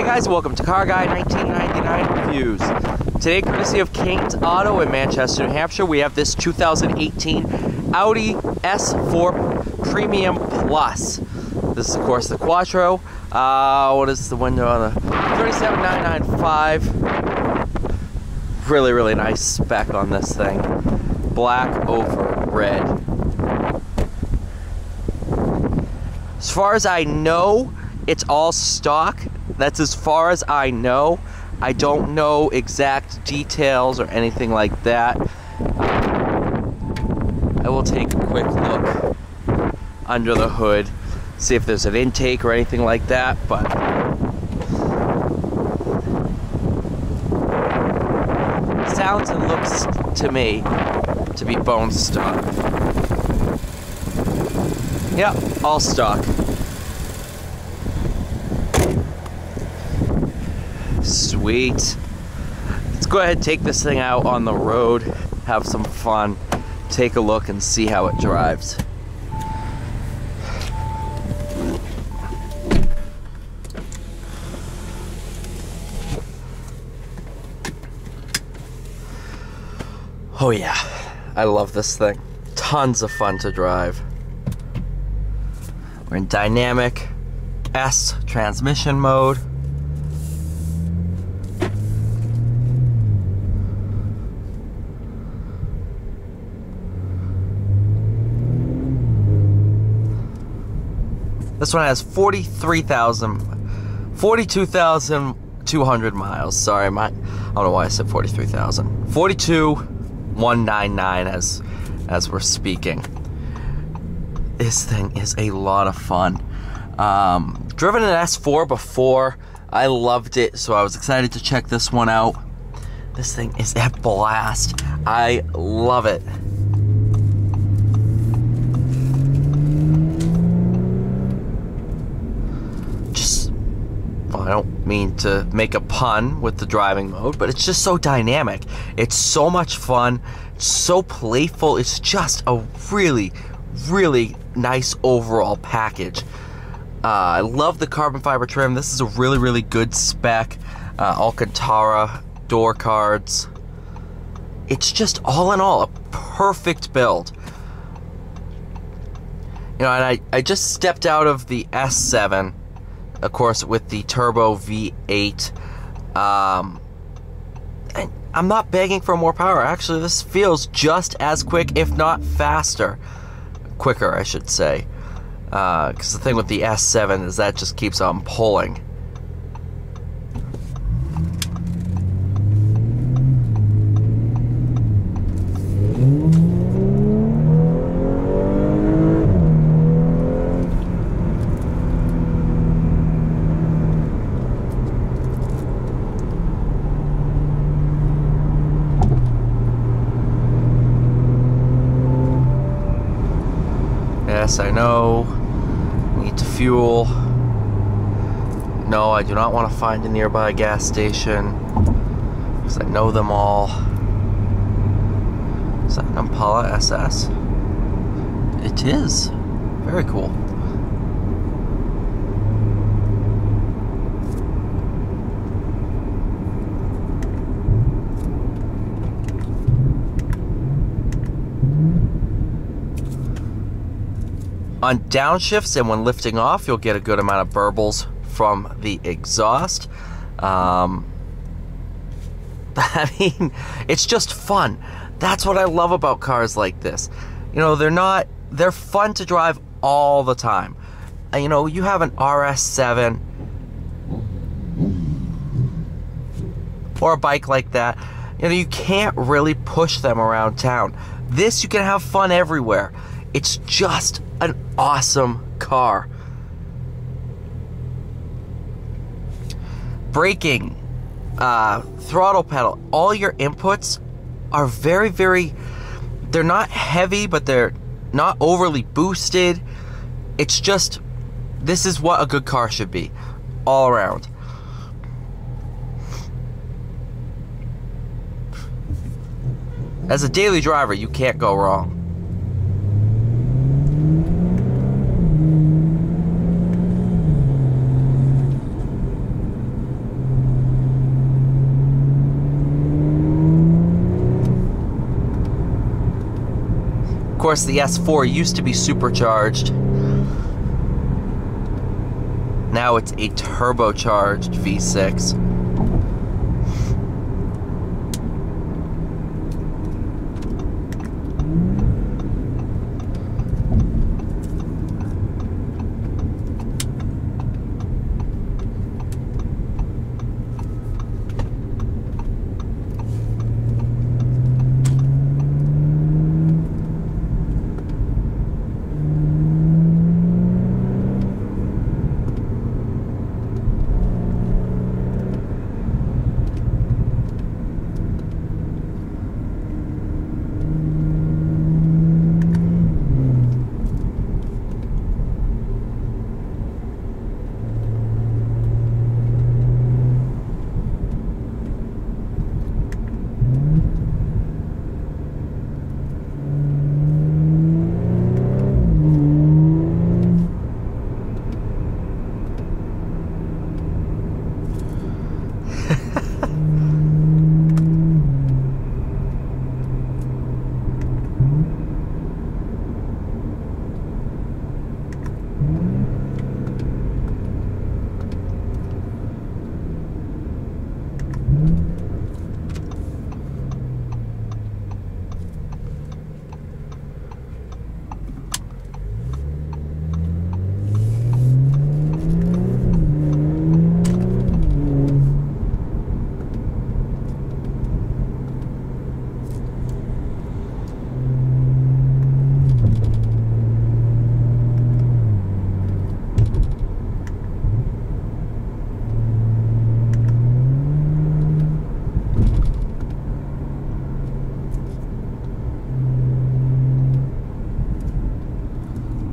guys, welcome to Car Guy 1999 Reviews. Today, courtesy of Kane's Auto in Manchester, New Hampshire, we have this 2018 Audi S4 Premium Plus. This is, of course, the Quattro. What is the window on the 37995? Really, really nice spec on this thing. Black over red. As far as I know, it's all stock. That's as far as I know. I don't know exact details or anything like that. I will take a quick look under the hood, see if there's an intake or anything like that, but sounds and looks to me to be bone stock. Yep, all stock. Sweet. Let's go ahead and take this thing out on the road, have some fun, take a look and see how it drives. Oh yeah, I love this thing. Tons of fun to drive. We're in dynamic S transmission mode. This one has 42,200 miles. Sorry, I don't know why I said 43,000. 42,199 as we're speaking. This thing is a lot of fun. Driven an S4 before. I loved it, so I was excited to check this one out. This thing is a blast. I love it. I don't mean to make a pun with the driving mode, but it's just so dynamic. It's so much fun. It's so playful. It's just a really, really nice overall package. I love the carbon fiber trim. This is a really, really good spec. Alcantara door cards. It's just all in all a perfect build. You know, and I just stepped out of the S7. Of course, with the turbo V8, and I'm not begging for more power. Actually, this feels just as quick, if not faster. Quicker, I should say. Because the thing with the S7 is that just keeps on pulling. Yes, I know. Need to fuel. No, I do not want to find a nearby gas station because I know them all. Is that an Impala SS? It is. Very cool. On downshifts and when lifting off, you'll get a good amount of burbles from the exhaust. I mean, it's just fun. That's what I love about cars like this. You know, they're fun to drive all the time. You know, you have an RS7 or a bike like that, you know, you can't really push them around town. This, you can have fun everywhere. It's just an awesome car. Braking, throttle pedal, all your inputs are very, very, they're not heavy, but they're not overly boosted. It's just, this is what a good car should be, all around. As a daily driver, you can't go wrong. course, the S4 used to be supercharged. Now it's a turbocharged V6.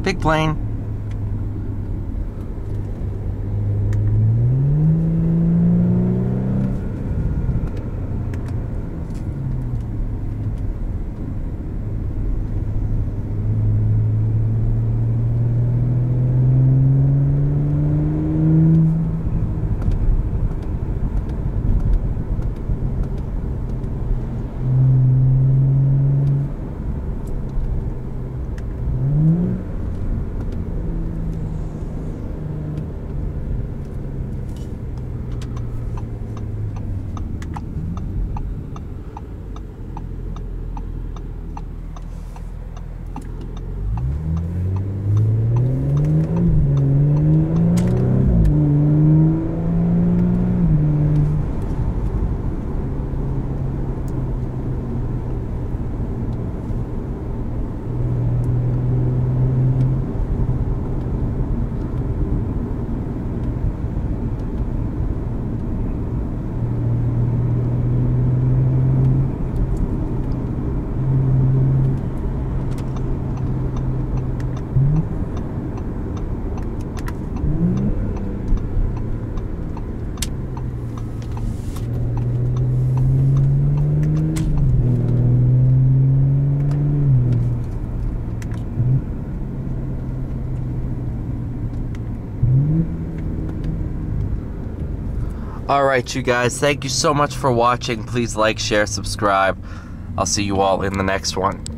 Big plane. Alright, you guys, thank you so much for watching. Please like, share, subscribe. I'll see you all in the next one.